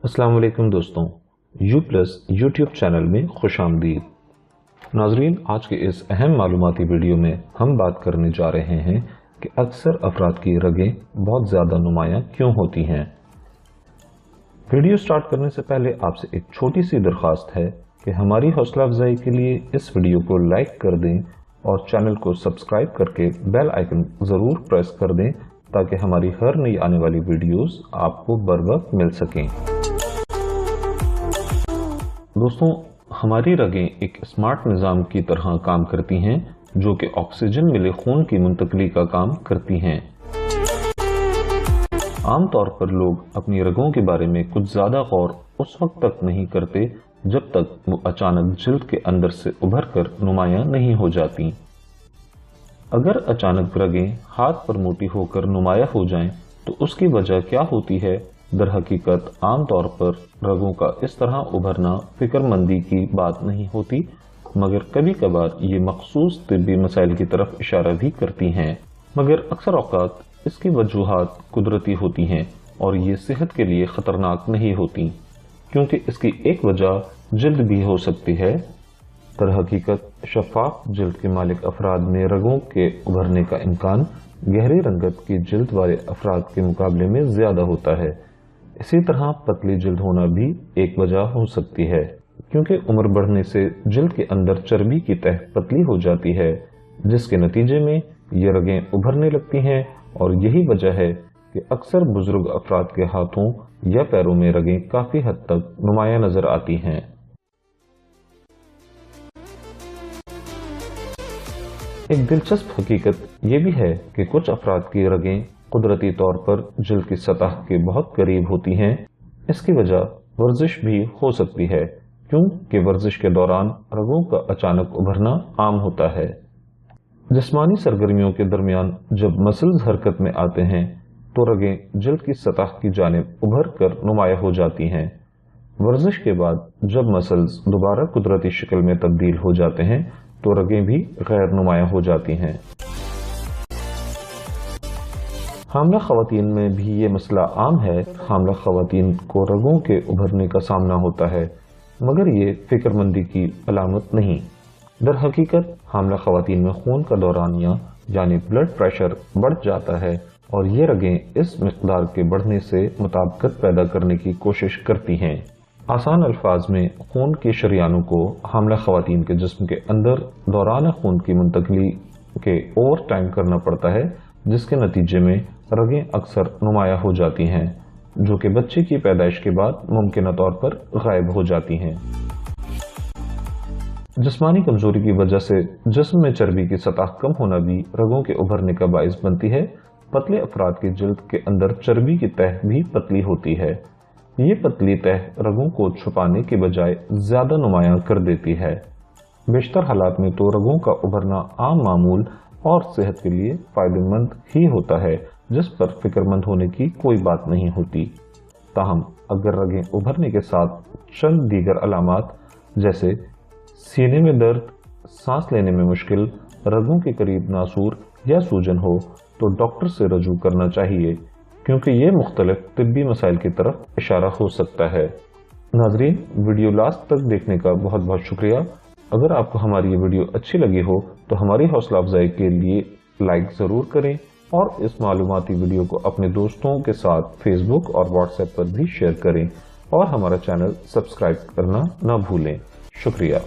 अस्सलाम वालेकुम दोस्तों, यू प्लस यूट्यूब चैनल में खुश आमदीद। नाजरीन, आज के इस अहम मालूमाती वीडियो में हम बात करने जा रहे हैं कि अक्सर अफराद की रगें बहुत ज़्यादा नुमायां क्यों होती हैं। वीडियो स्टार्ट करने से पहले आपसे एक छोटी सी दरख्वास्त है कि हमारी हौसला अफजाई के लिए इस वीडियो को लाइक कर दें और चैनल को सब्सक्राइब करके बेल आइकन ज़रूर प्रेस कर दें ताकि हमारी हर नई आने वाली वीडियोस आपको बर वक्त मिल सकें। दोस्तों, हमारी रगें एक स्मार्ट निज़ाम की तरह काम करती हैं जो कि ऑक्सीजन मिले खून की मुंतकली का काम करती हैं। आमतौर पर लोग अपनी रगों के बारे में कुछ ज़्यादा गौर उस वक्त तक नहीं करते जब तक वो अचानक जिल्द के अंदर से उभर कर नुमायां नहीं हो जाती। अगर अचानक रगें हाथ पर मोटी होकर नुमाया हो जाएं, तो उसकी वजह क्या होती है? दर हकीकत आमतौर पर रगों का इस तरह उभरना फिक्रमंदी की बात नहीं होती, मगर कभी कभार ये मखसूस तिब्बी मसाइल की तरफ इशारा भी करती हैं। मगर अक्सर औकात इसकी वजूहात कुदरती होती हैं और ये सेहत के लिए खतरनाक नहीं होती, क्योंकि इसकी एक वजह जिल्द भी हो सकती है। दर हकीकत शफाफ जिल्द के मालिक अफराद में रगों के उभरने का इम्कान गहरी रंगत की जिल्द वाले अफराद के मुकाबले में ज्यादा होता है। इसी तरह पतली जिल्द होना भी एक वजह हो सकती है, क्योंकि उम्र बढ़ने से जिल्द के अंदर चर्बी की तह पतली हो जाती है, जिसके नतीजे में ये रगें उभरने लगती हैं। और यही वजह है कि अक्सर बुजुर्ग अफराद के हाथों या पैरों में रगें काफी हद तक नुमाया नजर आती हैं। एक दिलचस्प हकीकत यह भी है कि कुछ अफराद की रगें कुदरती तौर पर जिल्द की सतह के बहुत करीब होती हैं। इसकी वजह वर्जिश भी हो सकती है, क्योंकि वर्जिश के दौरान रगों का अचानक उभरना आम होता है। जिस्मानी सरगर्मियों के दरमियान जब मसल्स हरकत में आते हैं तो रगें जिल्द की सतह की जानिब उभर कर नुमाया हो जाती हैं। वर्जिश के बाद जब मसल्स दोबारा कुदरती शक्ल में तब्दील हो जाते हैं तो रगें भी गैर नुमाया हो जाती हैं। हामला खवातीन में भी ये मसला आम है। हामला खवातीन को रगों के उभरने का सामना होता है, मगर ये फिक्रमंदी की अलामत नहीं। दर हकीकत हामला खवातीन में खून का दौरानिया यानी ब्लड प्रेशर बढ़ जाता है और ये रगें इस मिक़दार के बढ़ने से मुताबिकत पैदा करने की कोशिश करती हैं। आसान अल्फाज में खून के शरियानों को हामला खवातीन के जिस्म के अंदर दौरान खून की मुंतकली के ओवर टाइम करना पड़ता है, जिसके नतीजे में रगें अक्सर नुमाया हो जाती हैं, जो कि बच्चे की पैदाइश के बाद मुमकिन तौर पर गायब हो जाती हैं। जिस्मानी कमजोरी की वजह से जिस्म में चर्बी की सतह कम होना भी रगों के उभरने का बाइस बनती है। पतले अफराद की जिल्द के अंदर चर्बी की तह भी पतली होती है। ये पतली तह रगों को छुपाने के बजाय ज्यादा नुमायां कर देती है। बेशतर हालात में तो रगों का उभरना आम मामूल और सेहत के लिए फायदेमंद ही होता है, जिस पर फिक्रमंद होने की कोई बात नहीं होती। ताहम अगर रगें उभरने के साथ चंद दीगर अलामात जैसे सीने में दर्द, सांस लेने में मुश्किल, रगों के करीब नासूर या सूजन हो तो डॉक्टर से रजू करना चाहिए, क्योंकि ये मुख्तलिफ तिब्बी मसाइल की तरफ इशारा हो सकता है। नाजरीन, वीडियो लास्ट तक देखने का बहुत बहुत शुक्रिया। अगर आपको हमारी ये वीडियो अच्छी लगी हो तो हमारी हौसला अफजाई के लिए लाइक ज़रूर करें और इस मालूमाती वीडियो को अपने दोस्तों के साथ फेसबुक और व्हाट्सएप पर भी शेयर करें और हमारा चैनल सब्सक्राइब करना ना भूलें। शुक्रिया।